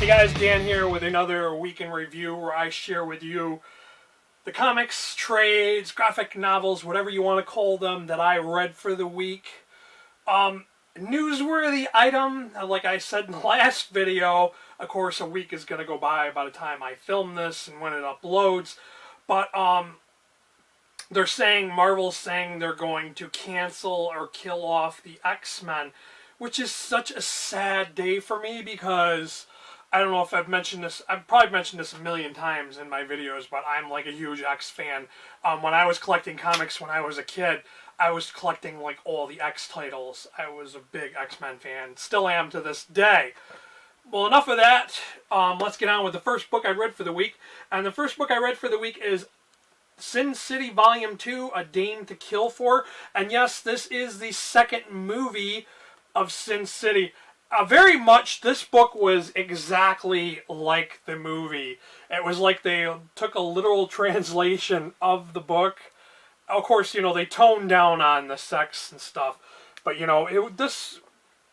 guys, Dan here with another week in review where I share with you the comics, trades, graphic novels, whatever you want to call them, that I read for the week. Newsworthy item, like I said in the last video, of course a week is going to go by the time I film this and when it uploads, but they're saying, Marvel's saying they're going to cancel or kill off the X-Men, which is such a sad day for me because I don't know if I've mentioned this. I've probably mentioned this a million times in my videos, but I'm like a huge X fan. When I was collecting comics when I was a kid, I was collecting like all the X titles. I was a big X-Men fan. Still am to this day. Well, enough of that. Let's get on with the first book I read for the week. And the first book I read for the week is Sin City Volume 2, A Dame to Kill For. And yes, this is the second movie of Sin City. Very much, this book was exactly like the movie. It was like they took a literal translation of the book. Of course, you know, they toned down on the sex and stuff. But, you know, this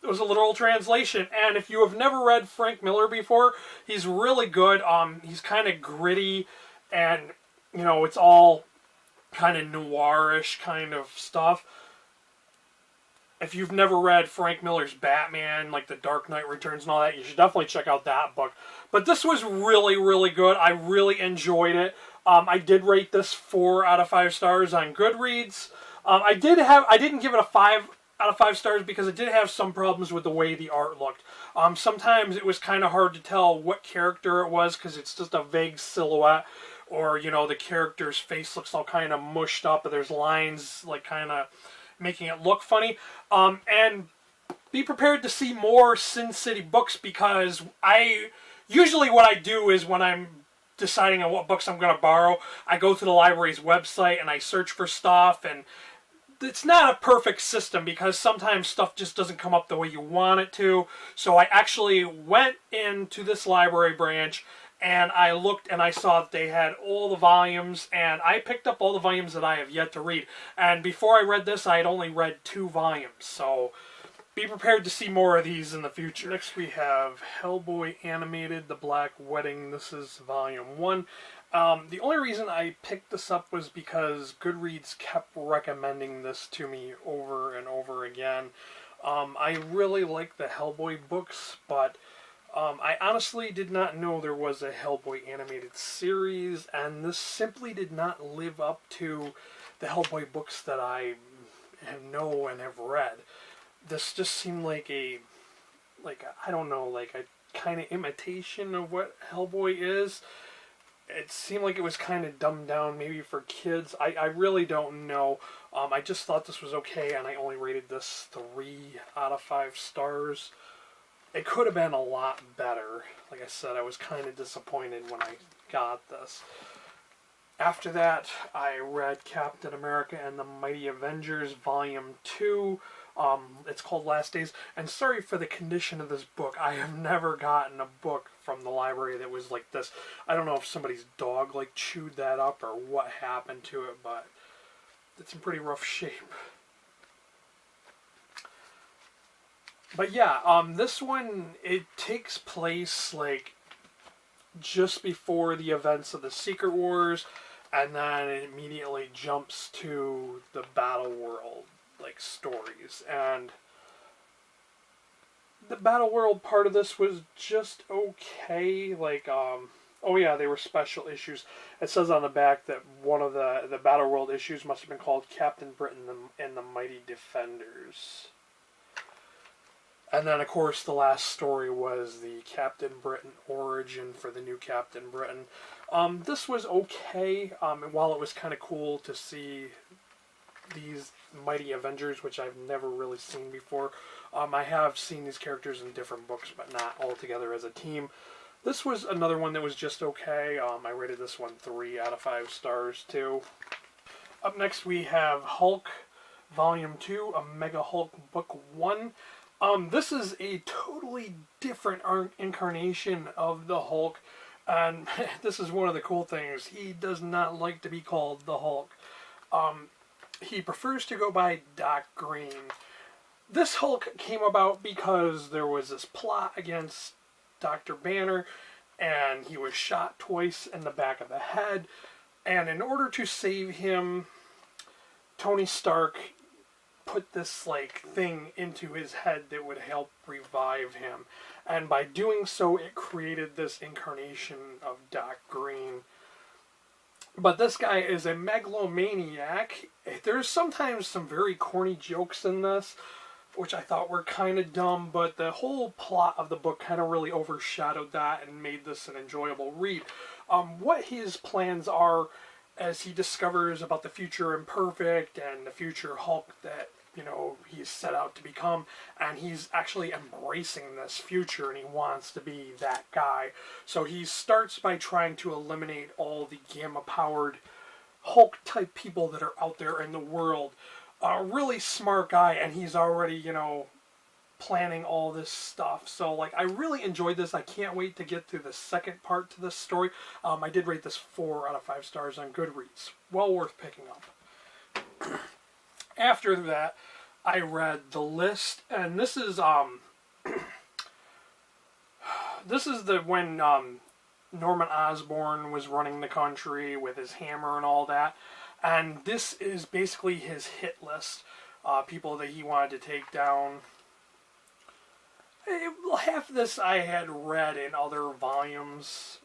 was a literal translation. And if you have never read Frank Miller before, he's really good. He's kind of gritty and, you know, it's all kind of noirish kind of stuff. If you've never read Frank Miller's Batman, like The Dark Knight Returns and all that, you should definitely check out that book. But this was really, really good. I really enjoyed it. I did rate this 4 out of 5 stars on Goodreads. I didn't give it a 5 out of 5 stars because it did have some problems with the way the art looked. Sometimes it was kind of hard to tell what character it was because it's just a vague silhouette. Or, you know, the character's face looks all kind of mushed up. And there's lines, like, kind of making it look funny. And be prepared to see more Sin City books because usually what I do is when I'm deciding on what books I'm going to borrow, I go to the library's website and I search for stuff, and it's not a perfect system because sometimes stuff just doesn't come up the way you want it to. So I actually went into this library branch and I looked and I saw that they had all the volumes, and I picked up all the volumes that I have yet to read. And before I read this, I had only read 2 volumes, so be prepared to see more of these in the future. Next we have Hellboy Animated, The Black Wedding. This is volume 1. The only reason I picked this up was because Goodreads kept recommending this to me over and over again. I really like the Hellboy books, but I honestly did not know there was a Hellboy animated series, and this simply did not live up to the Hellboy books that I know and have read. This just seemed like a kind of imitation of what Hellboy is. It seemed like it was kind of dumbed down maybe for kids. I really don't know. I just thought this was okay, and I only rated this 3 out of 5 stars. It could have been a lot better. Like I said, I was kind of disappointed when I got this. After that, I read Captain America and the Mighty Avengers, Volume 2. It's called Last Days. And sorry for the condition of this book. I have never gotten a book from the library that was like this. I don't know if somebody's dog like chewed that up or what happened to it, but it's in pretty rough shape. But yeah, this one, it takes place, like, just before the events of the Secret Wars, and then it immediately jumps to the Battle World, like, stories. And the Battle World part of this was just okay, like, oh yeah, they were special issues. It says on the back that one of the Battle World issues must have been called Captain Britain and the Mighty Defenders. And then, of course, the last story was the Captain Britain origin for the new Captain Britain. This was okay, while it was kind of cool to see these Mighty Avengers, which I've never really seen before. I have seen these characters in different books, but not all together as a team. This was another one that was just okay. I rated this one 3 out of 5 stars, too. Up next, we have Hulk, Volume 2, a Mega Hulk Book 1. This is a totally different incarnation of the Hulk, and this is one of the cool things. He does not like to be called the Hulk. He prefers to go by Doc Green. This Hulk came about because there was this plot against Dr. Banner, and he was shot twice in the back of the head. And in order to save him, Tony Stark put this like thing into his head that would help revive him. And by doing so, it created this incarnation of Doc Green. But this guy is a megalomaniac. There's sometimes some very corny jokes in this, which I thought were kind of dumb, but the whole plot of the book kind of really overshadowed that and made this an enjoyable read. What his plans are as he discovers about the future Imperfect and the future Hulk that, you know, he's set out to become, and he's actually embracing this future and he wants to be that guy. So he starts by trying to eliminate all the gamma-powered Hulk-type people that are out there in the world. A really smart guy, and he's already, you know, planning all this stuff. So, like, I really enjoyed this. I can't wait to get to the second part to this story. I did rate this 4 out of 5 stars on Goodreads. Well worth picking up. After that, I read The List, and this is when Norman Osborn was running the country with his hammer and all that, and this is basically his hit list, people that he wanted to take down. Half of this I had read in other volumes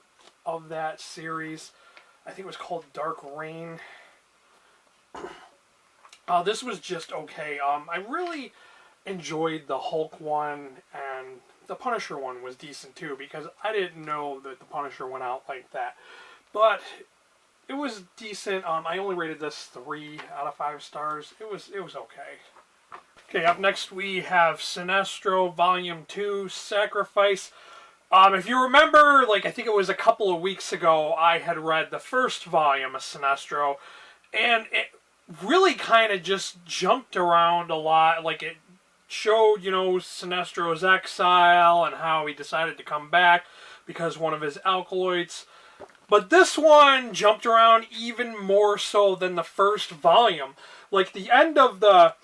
of that series. I think it was called Dark Reign. This was just okay. I really enjoyed the Hulk one, and the Punisher one was decent too, because I didn't know that the Punisher went out like that. But it was decent. I only rated this 3 out of 5 stars. It was okay. Okay, up next we have Sinestro Volume 2, Sacrifice. If you remember, like, I think it was a couple of weeks ago, I had read the first volume of Sinestro, and it really kind of just jumped around a lot. Like, it showed, you know, Sinestro's exile and how he decided to come back because one of his alkaloids. But this one jumped around even more so than the first volume. Like, the end of the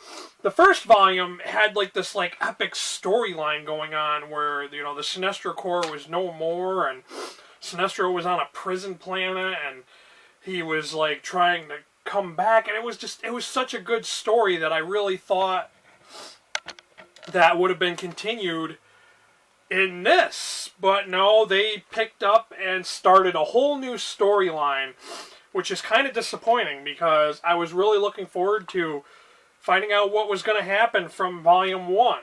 first volume had, like, this, like, epic storyline going on where, you know, the Sinestro Corps was no more, and Sinestro was on a prison planet, and he was, like, trying to come back, and it was such a good story that I really thought that would have been continued in this. But no, they picked up and started a whole new storyline, which is kind of disappointing because I was really looking forward to finding out what was going to happen from Volume 1.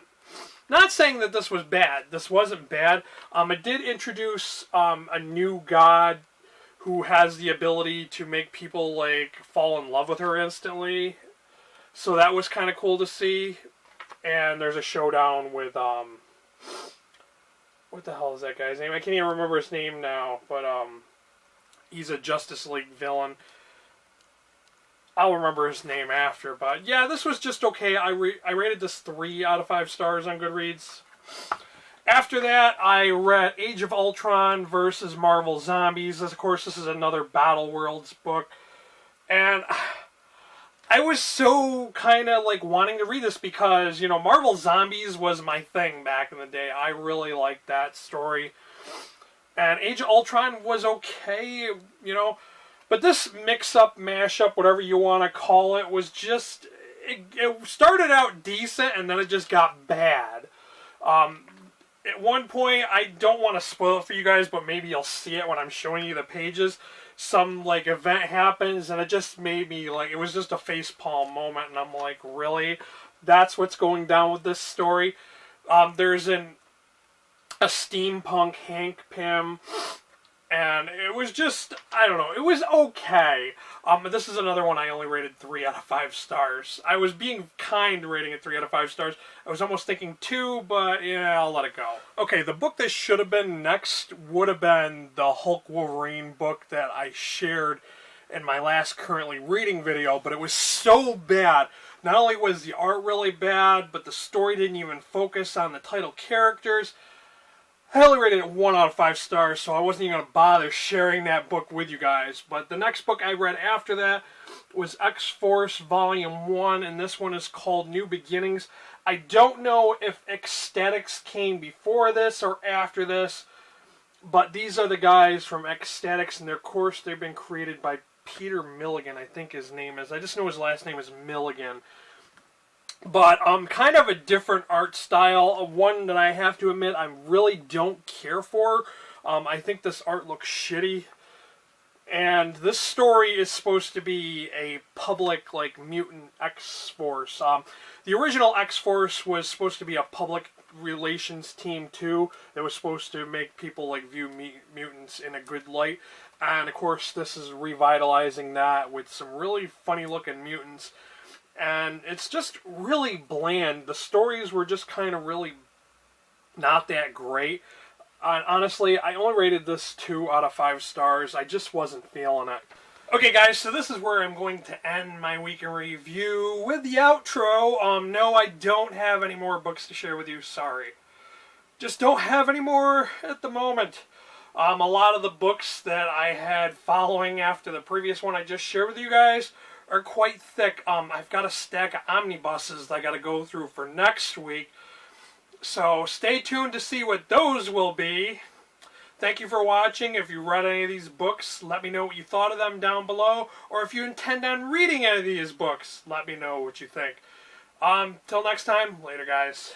Not saying that this was bad. This wasn't bad. It did introduce a new god who has the ability to make people, like, fall in love with her instantly. So that was kind of cool to see. And there's a showdown with, what the hell is that guy's name? I can't even remember his name now, but, he's a Justice League villain. I'll remember his name after, but yeah, this was just okay. I rated this 3 out of 5 stars on Goodreads. After that, I read Age of Ultron versus Marvel Zombies. Of course, this is another Battle Worlds book. And I was so kind of like wanting to read this because, you know, Marvel Zombies was my thing back in the day. I really liked that story. And Age of Ultron was okay, you know. But this mix-up, mash-up, whatever you want to call it, was just... It started out decent, and then it just got bad. At one point, I don't want to spoil it for you guys, but maybe you'll see it when I'm showing you the pages. Some, like, event happens, and it just made me, like, it was just a facepalm moment, and I'm like, really? That's what's going down with this story? There's a steampunk Hank Pym, and it was just, I don't know, it was okay. This is another one I only rated 3 out of 5 stars. I was being kind rating it 3 out of 5 stars. I was almost thinking 2, but yeah, I'll let it go. Okay, the book that should have been next would have been the Hulk Wolverine book that I shared in my last currently reading video, but it was so bad. Not only was the art really bad, but the story didn't even focus on the title characters. I only rated it 1 out of 5 stars, so I wasn't even going to bother sharing that book with you guys. But the next book I read after that was X-Force Volume 1, and this one is called New Beginnings. I don't know if Ecstatics came before this or after this, But these are the guys from X-Statix, and of course they've been created by Peter Milligan, I think his name is. I just know his last name is Milligan. But kind of a different art style, one that I have to admit I really don't care for. I think this art looks shitty. And this story is supposed to be a public, like, mutant X-Force. The original X-Force was supposed to be a public relations team, too. That was supposed to make people, like, view mutants in a good light. And, of course, this is revitalizing that with some really funny-looking mutants. And it's just really bland. The stories were just kind of really not that great. Honestly, I only rated this 2 out of 5 stars. I just wasn't feeling it. Okay, guys, so this is where I'm going to end my week in review with the outro. No, I don't have any more books to share with you. Sorry. Just don't have any more at the moment. A lot of the books that I had following after the previous one I just shared with you guys are quite thick. I've got a stack of omnibuses that I got to go through for next week. So stay tuned to see what those will be. Thank you for watching. If you read any of these books, let me know what you thought of them down below. Or if you intend on reading any of these books, let me know what you think. Till next time, later guys.